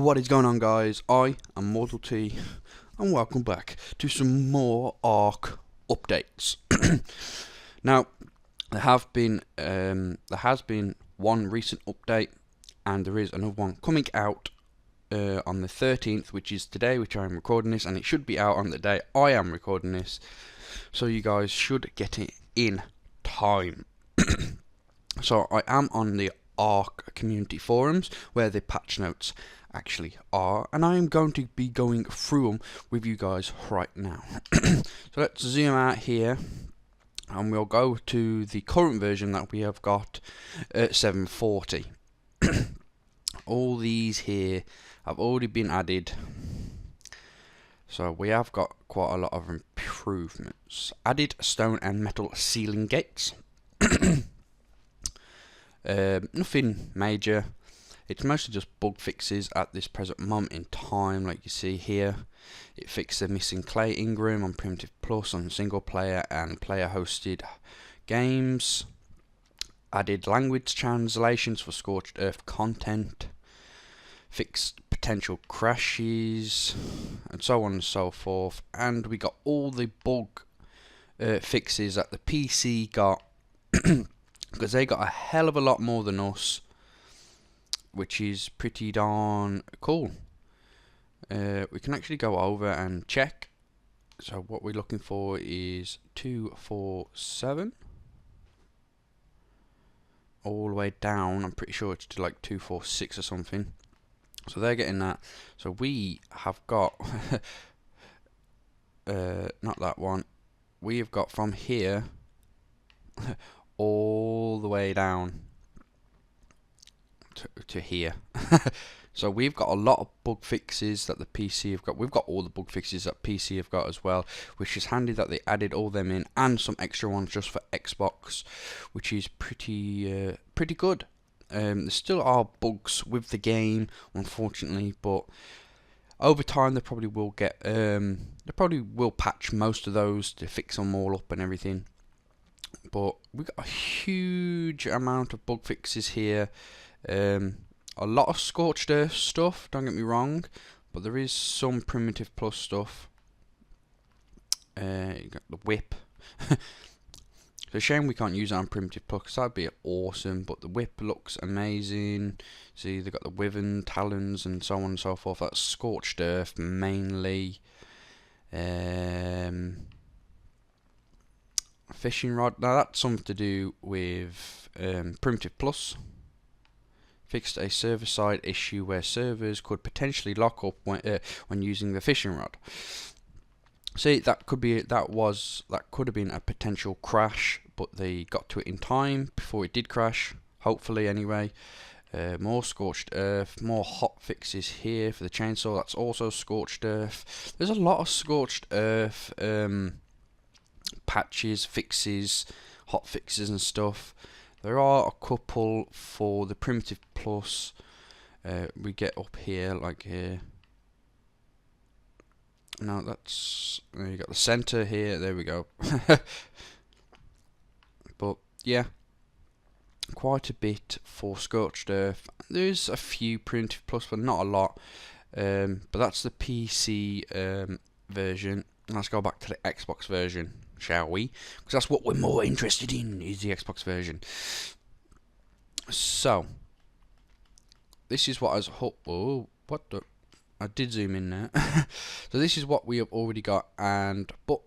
What is going on, guys? I am Mortal T, and welcome back to some more Ark updates. Now, there has been one recent update, and there is another one coming out on the 13th, which is today, which I am recording this, and it should be out on the day I am recording this, so you guys should get it in time. So I am on the Ark community forums where the patch notes actually are, and I am going to be going through them with you guys right now. So let's zoom out here and we'll go to the current version that we have got at 740. All these here have already been added, so we have got quite a lot of improvements. Added stone and metal ceiling gates. Nothing major. It's mostly just bug fixes at this present moment in time. Like you see here, it fixed the missing clay ingroom on Primitive Plus on single player and player hosted games. Added language translations for Scorched Earth content. Fixed potential crashes and so on and so forth. And we got all the bug fixes that the PC got because they got a hell of a lot more than us, which is pretty darn cool. We can actually go over and check. So what we're looking for is 247 all the way down. I'm pretty sure it's to like 246 or something. So they're getting that. So we have got not that one. We have got from here all the way down to here. So we've got a lot of bug fixes that the PC have got. We've got all the bug fixes that PC have got as well, which is handy that they added all them in, and some extra ones just for Xbox, which is pretty good. There still are bugs with the game, unfortunately, but over time they probably will get they probably will patch most of those to fix them all up and everything. But we got a huge amount of bug fixes here. A lot of Scorched Earth stuff, don't get me wrong, but there is some Primitive Plus stuff. You got the whip. It's a shame we can't use it on Primitive Plus, because that'd be awesome, but the whip looks amazing. See, they've got the Wyvern, Talons, and so on and so forth. That's Scorched Earth mainly. Fishing rod, now that's something to do with Primitive Plus. Fixed a server-side issue where servers could potentially lock up when using the fishing rod. See, that could have been a potential crash, but they got to it in time before it did crash. Hopefully, anyway. More Scorched Earth, more hot fixes here for the chainsaw. That's also Scorched Earth. There's a lot of Scorched Earth patches, fixes, hot fixes and stuff. There are a couple for the Primitive Plus. We get up here, like here. No, that's, you got the center here. There we go. But yeah, quite a bit for Scorched Earth. There's a few Primitive Plus, but not a lot. But that's the PC version. Let's go back to the Xbox version, shall we? Because that's what we're more interested in, is the Xbox version. So this is what I did zoom in there. So this is what we have already got, but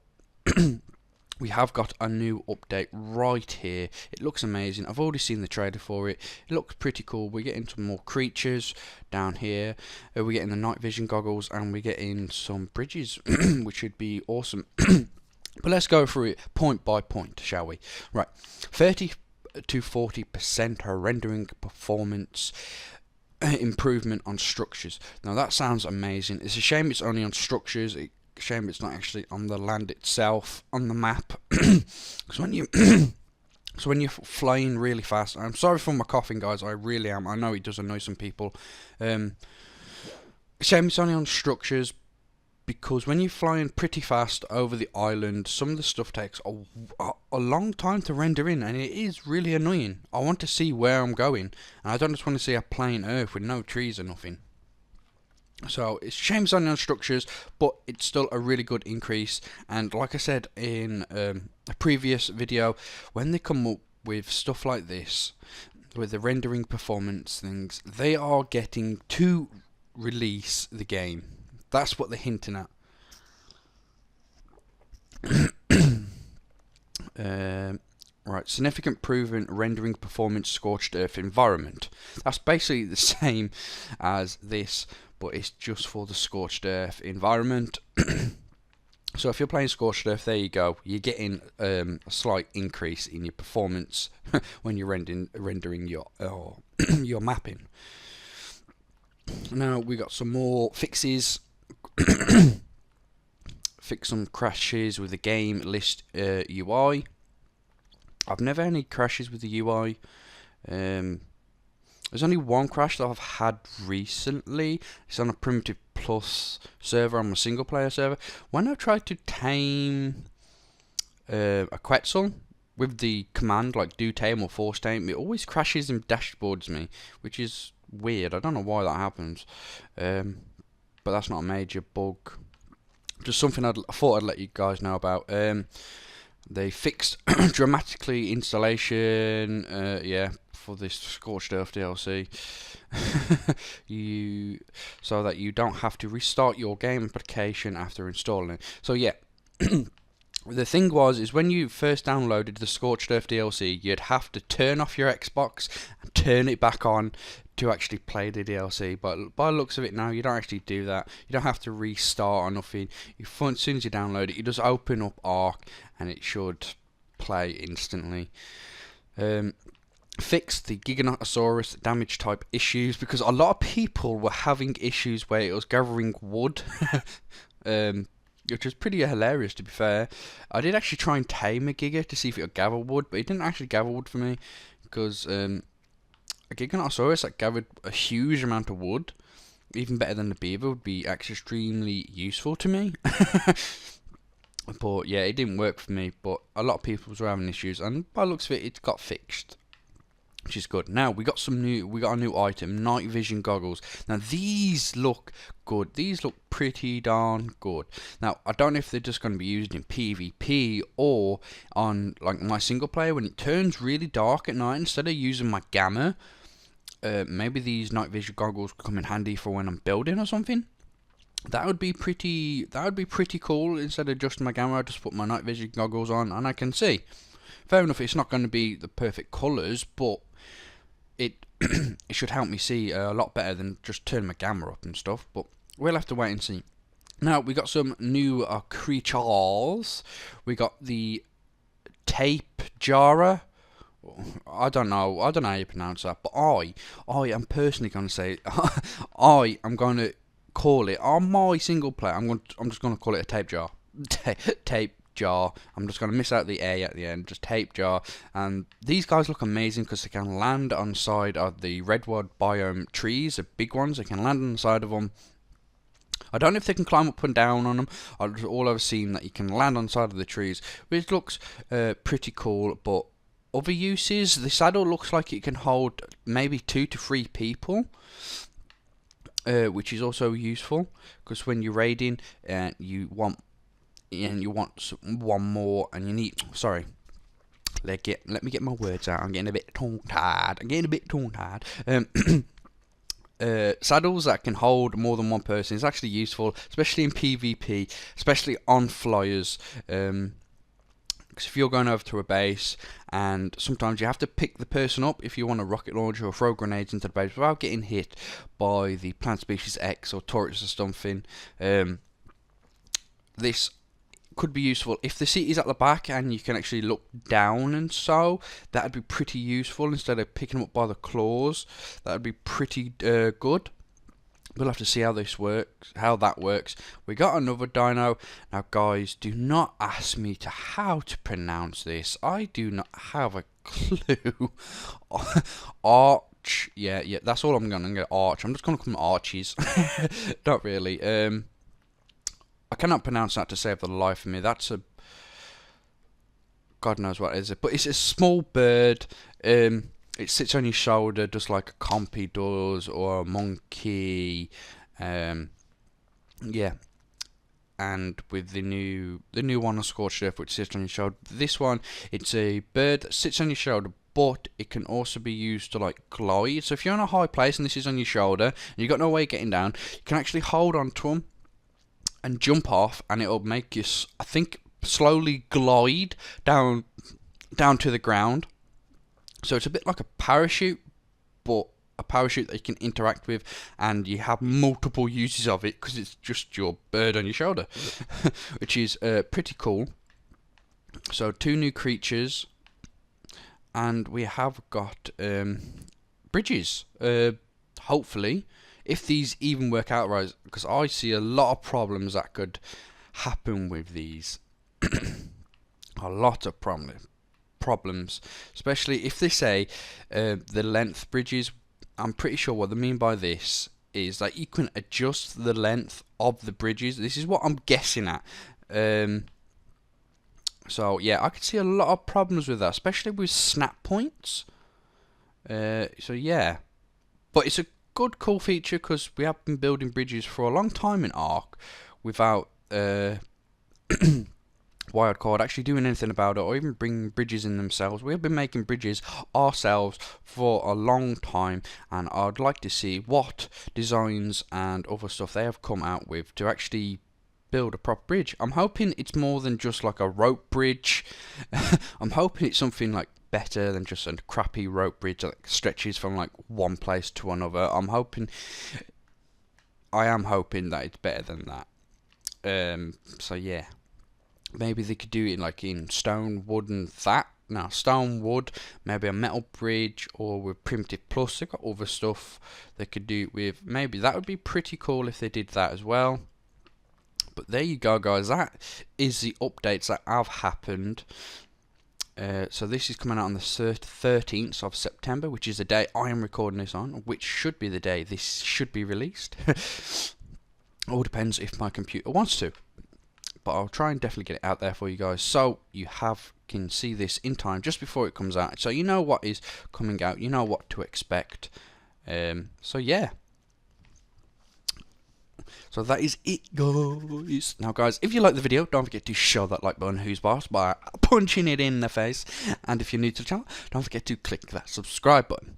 we have got a new update right here. It looks amazing. I've already seen the trailer for it. It looks pretty cool. We're getting some more creatures down here. We're getting the night vision goggles, and we're getting some bridges, which should be awesome. But let's go through it point by point, shall we? Right, 30 to 40% rendering performance improvement on structures. Now that sounds amazing. It's a shame it's only on structures. Shame it's not actually on the land itself, on the map. Because when you so when you're flying really fast, I'm sorry for my coughing, guys. I really am. I know it does annoy some people. Shame it's only on structures, because when you're flying pretty fast over the island, some of the stuff takes a long time to render in, and it is really annoying. I want to see where I'm going, and I don't just want to see a plain earth with no trees or nothing. So it's changed on structures, but it's still a really good increase. And like I said in a previous video, when they come up with stuff like this, with the rendering performance things, they are getting to release the game. That's what they're hinting at. Right, significant proven rendering performance scorched earth environment. That's basically the same as this, but it's just for the scorched earth environment. So if you're playing scorched earth, there you go. You're getting a slight increase in your performance when you're rendering your your mapping. Now we got some more fixes. Fix some crashes with the game list UI. I've never had any crashes with the UI. There's only one crash that I've had recently. It's on a Primitive Plus server, on my single player server. When I tried to tame a Quetzal with the command like do tame or force tame, it always crashes and dashboards me, which is weird. I don't know why that happens. But that's not a major bug. Just something I thought I'd let you guys know about. They fixed dramatically installation, for this Scorched Earth DLC, so that you don't have to restart your game application after installing it. So yeah, the thing is when you first downloaded the Scorched Earth DLC, you'd have to turn off your Xbox and turn it back on to actually play the DLC. But by the looks of it now, you don't actually do that. You don't have to restart or nothing. As soon as you download it, you just open up Arc and it should play instantly. Fixed the Giganotosaurus damage type issues, because a lot of people were having issues where it was gathering wood. Which was pretty hilarious, to be fair. I did actually try and tame a Giga to see if it would gather wood, but it didn't actually gather wood for me, because a Giganotosaurus that gathered a huge amount of wood, even better than the beaver, would be actually extremely useful to me. But yeah, it didn't work for me, but a lot of people were having issues, and by the looks of it, it got fixed, which is good. Now we got a new item, night vision goggles. Now these look good. These look pretty darn good. Now I don't know if they're just going to be used in PvP or on like my single player when it turns really dark at night. Instead of using my gamma, maybe these night vision goggles come in handy for when I'm building or something. That would be pretty cool. Instead of just my gamma, I just put my night vision goggles on and I can see. Fair enough, it's not going to be the perfect colours, but it it should help me see a lot better than just turn my gamma up and stuff. But we'll have to wait and see. Now we got some new creatures. We got the tape jara. I don't know how you pronounce that, but I am personally going to say I am going to call it on my single player. I'm just going to call it a tape jar. Tape jar. I'm just going to miss out the A at the end, just tape jar. And these guys look amazing because they can land on side of the redwood biome trees, the big ones. They can land on the side of them. I don't know if they can climb up and down on them. All I've seen that you can land on the side of the trees, which looks pretty cool. But other uses, the saddle looks like it can hold maybe 2 to 3 people. Which is also useful because when you're raiding and you want one more and you need let me get my words out. I'm getting a bit tongue-tied. Saddles that can hold more than one person is actually useful, especially in PvP, especially on flyers. Because if you're going over to a base and sometimes you have to pick the person up if you want a rocket launcher or throw grenades into the base without getting hit by the plant species X or turrets or something, this could be useful. If the seat is at the back and you can actually look down and so, that would be pretty useful instead of picking them up by the claws. That would be pretty good. We'll have to see how that works. We got another dino. Now, guys, do not ask me how to pronounce this. I do not have a clue. Arch. Yeah, that's all I'm going to get. Arch. I'm just going to call them arches. Not really. I cannot pronounce that to save the life of me. That's a... God knows what it is. But it's a small bird. It sits on your shoulder just like a compy does, or a monkey, Yeah, and with the new one on Scorched Earth, which sits on your shoulder. This one, it's a bird that sits on your shoulder, but it can also be used to like glide. So if you're in a high place and this is on your shoulder and you've got no way of getting down, you can actually hold on to them and jump off, and it'll make you, I think, slowly glide down to the ground. So it's a bit like a parachute, but a parachute that you can interact with, and you have multiple uses of it because it's just your bird on your shoulder, which is pretty cool. So 2 new creatures, and we have got bridges. Hopefully, if these even work out right, because I see a lot of problems that could happen with these. A lot of problems, especially if they say the length bridges. I'm pretty sure what they mean by this is that you can adjust the length of the bridges. This is what I'm guessing at. So yeah, I could see a lot of problems with that, especially with snap points. So yeah, but it's a good, cool feature because we have been building bridges for a long time in Ark without Wildcard actually doing anything about it, or even bringing bridges in themselves. We have been making bridges ourselves for a long time, and I'd like to see what designs and other stuff they have come out with to actually build a proper bridge. I'm hoping it's more than just like a rope bridge. I'm hoping it's something like better than just a crappy rope bridge that stretches from like one place to another. I am hoping that it's better than that. So yeah. Maybe they could do it like in stone, wood, and that. Now, stone, wood, maybe a metal bridge, or with Primitive Plus. They've got other stuff they could do it with. Maybe that would be pretty cool if they did that as well. But there you go, guys. That is the updates that have happened. So this is coming out on the 13th of September, which is the day I am recording this on, which should be the day this should be released. All depends if my computer wants to. But I'll try and definitely get it out there for you guys, so you can see this in time just before it comes out, so you know what is coming out, you know what to expect. So yeah, so that is it, guys. Now guys, if you like the video, don't forget to show that like button who's boss by punching it in the face, and if you're new to the channel, don't forget to click that subscribe button.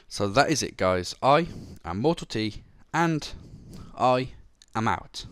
So that is it, guys. I am Mortal T, and I am out.